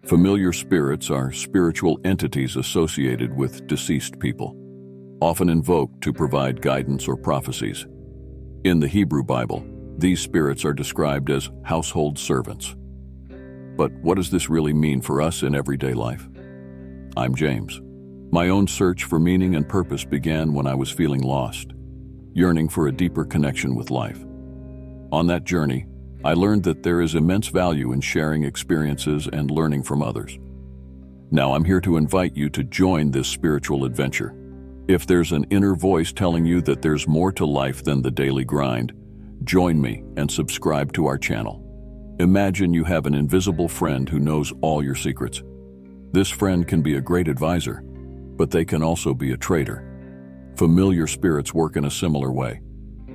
Familiar spirits are spiritual entities associated with deceased people, often invoked to provide guidance or prophecies. In the Hebrew Bible, these spirits are described as household servants. But what does this really mean for us in everyday life? I'm James. My own search for meaning and purpose began when I was feeling lost, yearning for a deeper connection with life. On that journey, I learned that there is immense value in sharing experiences and learning from others. Now I'm here to invite you to join this spiritual adventure. If there's an inner voice telling you that there's more to life than the daily grind, join me and subscribe to our channel. Imagine you have an invisible friend who knows all your secrets. This friend can be a great advisor, but they can also be a traitor. Familiar spirits work in a similar way.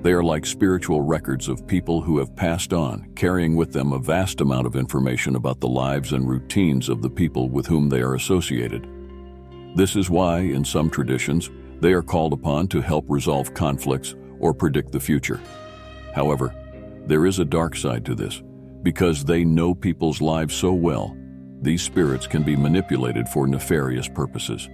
They are like spiritual records of people who have passed on, carrying with them a vast amount of information about the lives and routines of the people with whom they are associated. This is why, in some traditions, they are called upon to help resolve conflicts or predict the future. However, there is a dark side to this. Because they know people's lives so well, these spirits can be manipulated for nefarious purposes.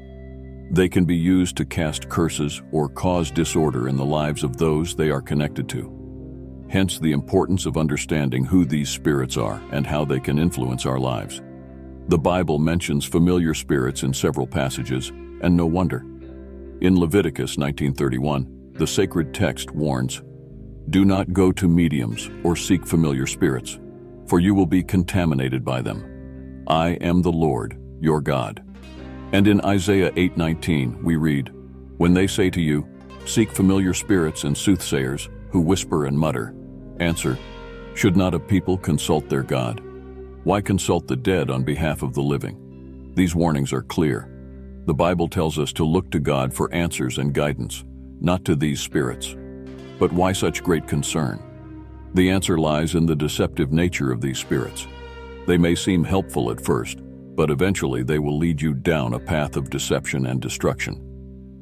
They can be used to cast curses or cause disorder in the lives of those they are connected to. Hence the importance of understanding who these spirits are and how they can influence our lives. The Bible mentions familiar spirits in several passages, and no wonder. In Leviticus 19:31, the sacred text warns, "Do not go to mediums or seek familiar spirits, for you will be contaminated by them. I am the Lord, your God." And in Isaiah 8:19, we read, "When they say to you, 'Seek familiar spirits and soothsayers who whisper and mutter,' answer, 'Should not a people consult their God? Why consult the dead on behalf of the living?'" These warnings are clear. The Bible tells us to look to God for answers and guidance, not to these spirits. But why such great concern? The answer lies in the deceptive nature of these spirits. They may seem helpful at first, but eventually they will lead you down a path of deception and destruction.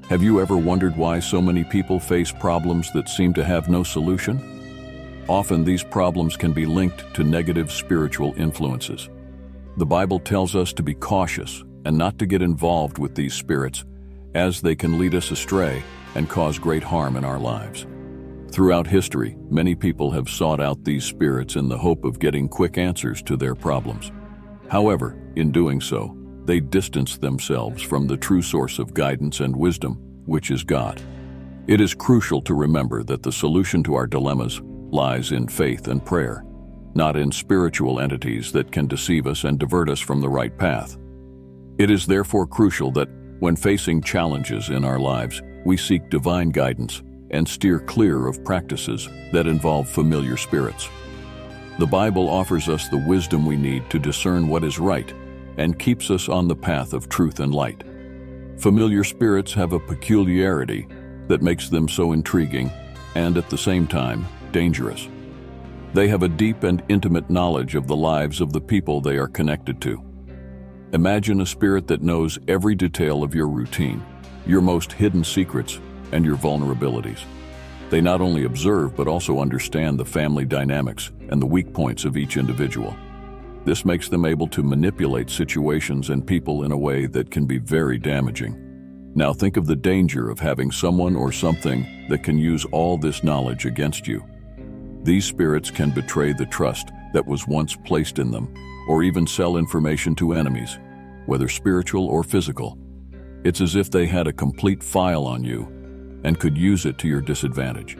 Have you ever wondered why so many people face problems that seem to have no solution? Often these problems can be linked to negative spiritual influences. The Bible tells us to be cautious and not to get involved with these spirits, as they can lead us astray and cause great harm in our lives. Throughout history, many people have sought out these spirits in the hope of getting quick answers to their problems. However, in doing so, they distance themselves from the true source of guidance and wisdom, which is God. It is crucial to remember that the solution to our dilemmas lies in faith and prayer, not in spiritual entities that can deceive us and divert us from the right path. It is therefore crucial that, when facing challenges in our lives, we seek divine guidance and steer clear of practices that involve familiar spirits. The Bible offers us the wisdom we need to discern what is right and keeps us on the path of truth and light. Familiar spirits have a peculiarity that makes them so intriguing and, at the same time, dangerous. They have a deep and intimate knowledge of the lives of the people they are connected to. Imagine a spirit that knows every detail of your routine, your most hidden secrets, and your vulnerabilities. They not only observe but also understand the family dynamics and the weak points of each individual. This makes them able to manipulate situations and people in a way that can be very damaging. Now think of the danger of having someone or something that can use all this knowledge against you. These spirits can betray the trust that was once placed in them, or even sell information to enemies, whether spiritual or physical. It's as if they had a complete file on you and could use it to your disadvantage.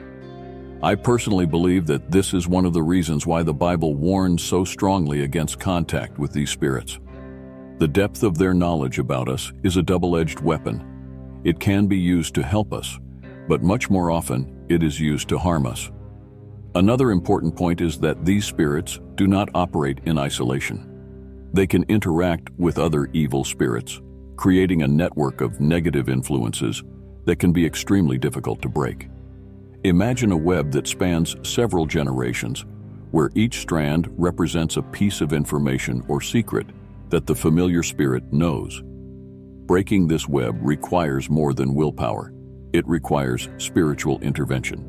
I personally believe that this is one of the reasons why the Bible warns so strongly against contact with these spirits. The depth of their knowledge about us is a double-edged weapon. It can be used to help us, but much more often it is used to harm us. Another important point is that these spirits do not operate in isolation. They can interact with other evil spirits, creating a network of negative influences that can be extremely difficult to break. Imagine a web that spans several generations, where each strand represents a piece of information or secret that the familiar spirit knows. Breaking this web requires more than willpower. It requires spiritual intervention.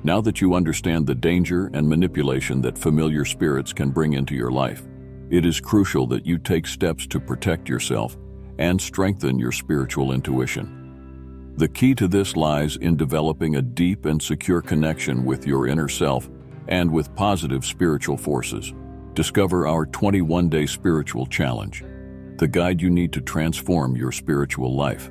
Now that you understand the danger and manipulation that familiar spirits can bring into your life, It is crucial that you take steps to protect yourself and strengthen your spiritual intuition. The key to this lies in developing a deep and secure connection with your inner self and with positive spiritual forces. Discover our 21-day spiritual challenge, the guide you need to transform your spiritual life.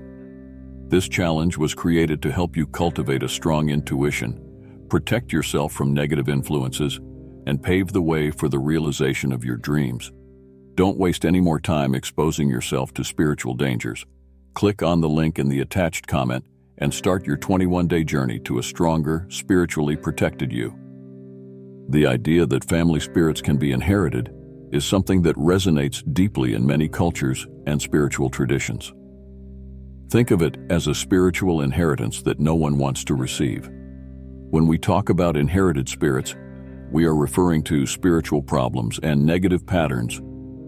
This challenge was created to help you cultivate a strong intuition, protect yourself from negative influences, and pave the way for the realization of your dreams. Don't waste any more time exposing yourself to spiritual dangers. Click on the link in the attached comment and start your 21-day journey to a stronger, spiritually protected you. The idea that family spirits can be inherited is something that resonates deeply in many cultures and spiritual traditions. Think of it as a spiritual inheritance that no one wants to receive. When we talk about inherited spirits, we are referring to spiritual problems and negative patterns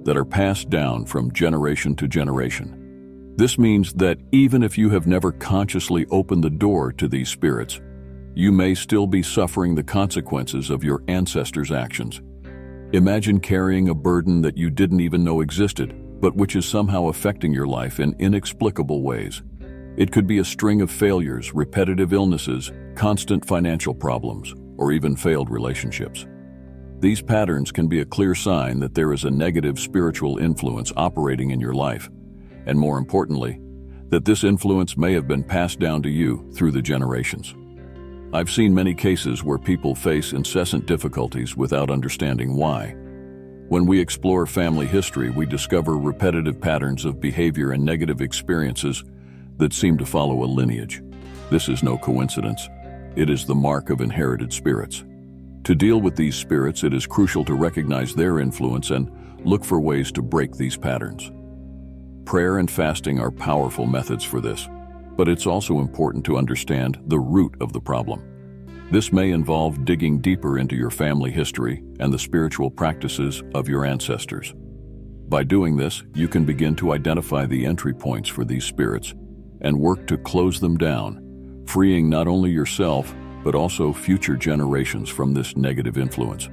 that are passed down from generation to generation. This means that even if you have never consciously opened the door to these spirits, you may still be suffering the consequences of your ancestors' actions. Imagine carrying a burden that you didn't even know existed, but which is somehow affecting your life in inexplicable ways. It could be a string of failures, repetitive illnesses, constant financial problems, or even failed relationships. These patterns can be a clear sign that there is a negative spiritual influence operating in your life, and more importantly, that this influence may have been passed down to you through the generations. I've seen many cases where people face incessant difficulties without understanding why. When we explore family history, we discover repetitive patterns of behavior and negative experiences that seem to follow a lineage. This is no coincidence. It is the mark of inherited spirits. To deal with these spirits, it is crucial to recognize their influence and look for ways to break these patterns. Prayer and fasting are powerful methods for this, but it's also important to understand the root of the problem. This may involve digging deeper into your family history and the spiritual practices of your ancestors. By doing this, you can begin to identify the entry points for these spirits and work to close them down, freeing not only yourself, but also future generations from this negative influence.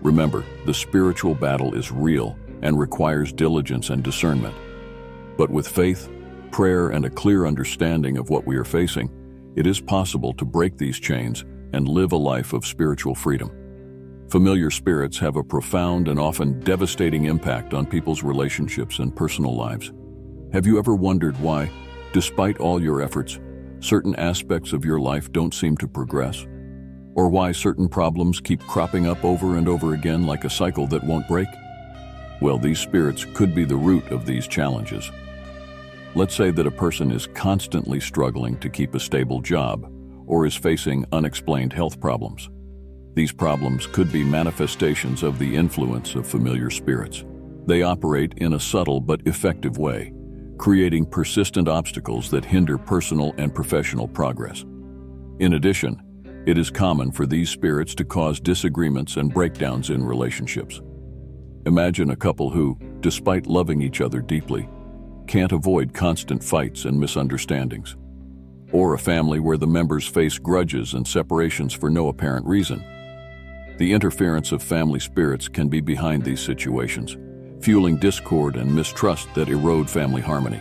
Remember, the spiritual battle is real and requires diligence and discernment. But with faith, prayer, and a clear understanding of what we are facing, it is possible to break these chains and live a life of spiritual freedom. Familiar spirits have a profound and often devastating impact on people's relationships and personal lives. Have you ever wondered why, despite all your efforts, certain aspects of your life don't seem to progress? Or why certain problems keep cropping up over and over again like a cycle that won't break? Well, these spirits could be the root of these challenges. Let's say that a person is constantly struggling to keep a stable job or is facing unexplained health problems. These problems could be manifestations of the influence of familiar spirits. They operate in a subtle but effective way, creating persistent obstacles that hinder personal and professional progress. In addition, it is common for these spirits to cause disagreements and breakdowns in relationships. Imagine a couple who, despite loving each other deeply, can't avoid constant fights and misunderstandings. Or a family where the members face grudges and separations for no apparent reason. The interference of family spirits can be behind these situations, fueling discord and mistrust that erode family harmony.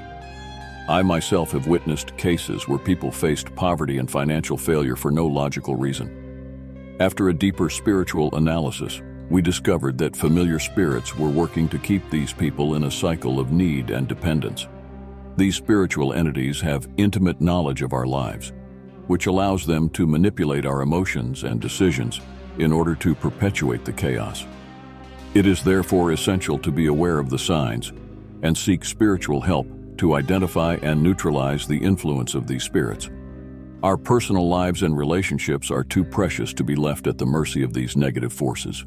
I myself have witnessed cases where people faced poverty and financial failure for no logical reason. After a deeper spiritual analysis, we discovered that familiar spirits were working to keep these people in a cycle of need and dependence. These spiritual entities have intimate knowledge of our lives, which allows them to manipulate our emotions and decisions in order to perpetuate the chaos. It is therefore essential to be aware of the signs and seek spiritual help to identify and neutralize the influence of these spirits. Our personal lives and relationships are too precious to be left at the mercy of these negative forces.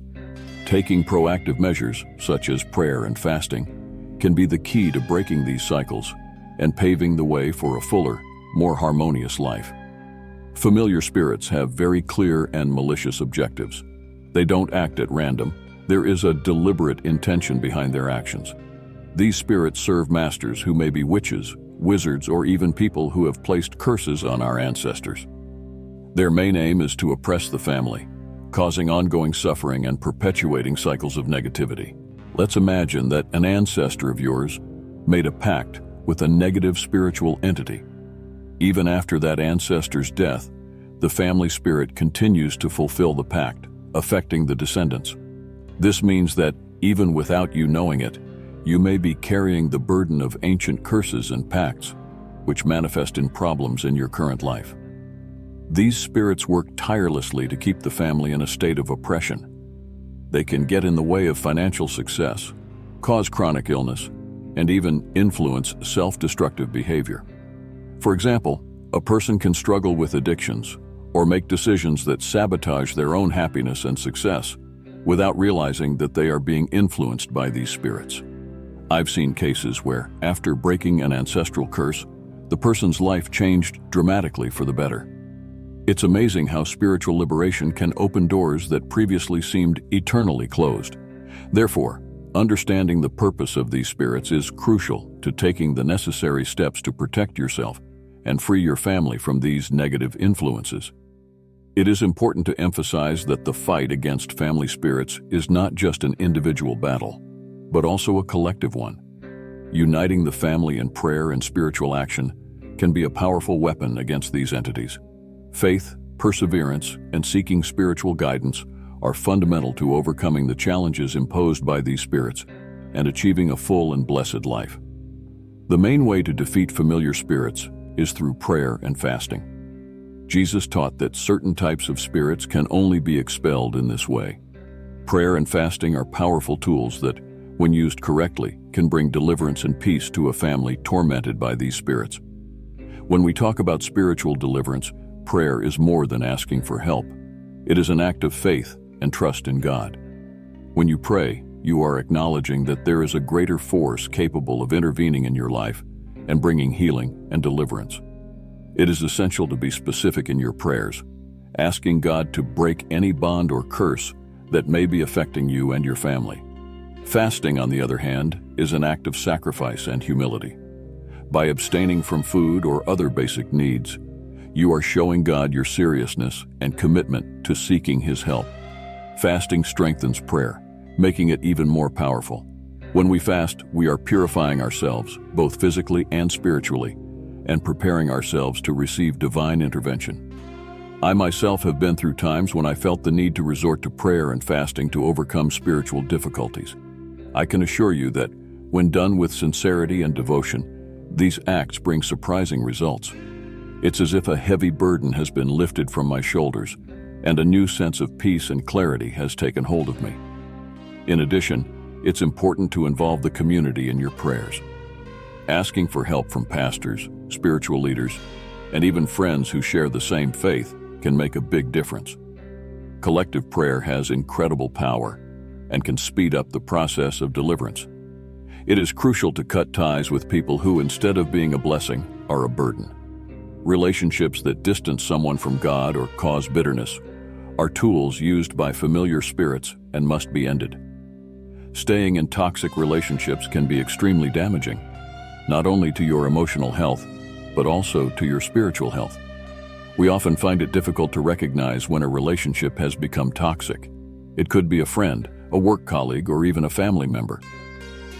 Taking proactive measures, such as prayer and fasting, can be the key to breaking these cycles and paving the way for a fuller, more harmonious life. Familiar spirits have very clear and malicious objectives. They don't act at random. There is a deliberate intention behind their actions. These spirits serve masters who may be witches, wizards, or even people who have placed curses on our ancestors. Their main aim is to oppress the family, causing ongoing suffering and perpetuating cycles of negativity. Let's imagine that an ancestor of yours made a pact with a negative spiritual entity. Even after that ancestor's death, the family spirit continues to fulfill the pact, affecting the descendants. This means that, even without you knowing it, you may be carrying the burden of ancient curses and pacts, which manifest in problems in your current life. These spirits work tirelessly to keep the family in a state of oppression. They can get in the way of financial success, cause chronic illness, and even influence self-destructive behavior. For example, a person can struggle with addictions or make decisions that sabotage their own happiness and success without realizing that they are being influenced by these spirits. I've seen cases where, after breaking an ancestral curse, the person's life changed dramatically for the better. It's amazing how spiritual liberation can open doors that previously seemed eternally closed. Therefore, understanding the purpose of these spirits is crucial to taking the necessary steps to protect yourself and free your family from these negative influences. It is important to emphasize that the fight against family spirits is not just an individual battle, but also a collective one. Uniting the family in prayer and spiritual action can be a powerful weapon against these entities. Faith, perseverance, and seeking spiritual guidance are fundamental to overcoming the challenges imposed by these spirits and achieving a full and blessed life. The main way to defeat familiar spirits is through prayer and fasting. Jesus taught that certain types of spirits can only be expelled in this way. Prayer and fasting are powerful tools that, when used correctly, can bring deliverance and peace to a family tormented by these spirits. When we talk about spiritual deliverance, prayer is more than asking for help. It is an act of faith and trust in God. When you pray, you are acknowledging that there is a greater force capable of intervening in your life and bringing healing and deliverance. It is essential to be specific in your prayers, asking God to break any bond or curse that may be affecting you and your family. Fasting, on the other hand, is an act of sacrifice and humility. By abstaining from food or other basic needs, you are showing God your seriousness and commitment to seeking His help. Fasting strengthens prayer, making it even more powerful. When we fast, we are purifying ourselves, both physically and spiritually, and preparing ourselves to receive divine intervention. I myself have been through times when I felt the need to resort to prayer and fasting to overcome spiritual difficulties. I can assure you that, when done with sincerity and devotion, these acts bring surprising results. It's as if a heavy burden has been lifted from my shoulders, and a new sense of peace and clarity has taken hold of me. In addition, it's important to involve the community in your prayers. Asking for help from pastors, spiritual leaders, and even friends who share the same faith can make a big difference. Collective prayer has incredible power and can speed up the process of deliverance. It is crucial to cut ties with people who, instead of being a blessing, are a burden. Relationships that distance someone from God or cause bitterness are tools used by familiar spirits and must be ended. Staying in toxic relationships can be extremely damaging, not only to your emotional health, but also to your spiritual health. We often find it difficult to recognize when a relationship has become toxic. It could be a friend, a work colleague, or even a family member.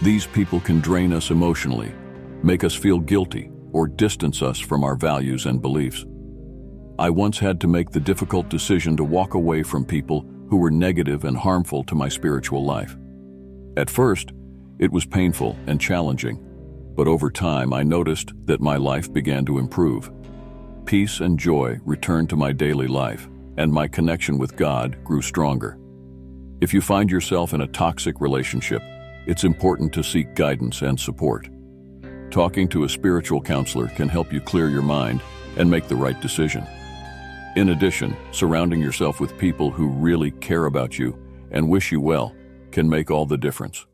These people can drain us emotionally, make us feel guilty, or distance us from our values and beliefs. I once had to make the difficult decision to walk away from people who were negative and harmful to my spiritual life. At first, it was painful and challenging, but over time I noticed that my life began to improve. Peace and joy returned to my daily life, and my connection with God grew stronger. If you find yourself in a toxic relationship, it's important to seek guidance and support. Talking to a spiritual counselor can help you clear your mind and make the right decision. In addition, surrounding yourself with people who really care about you and wish you well can make all the difference.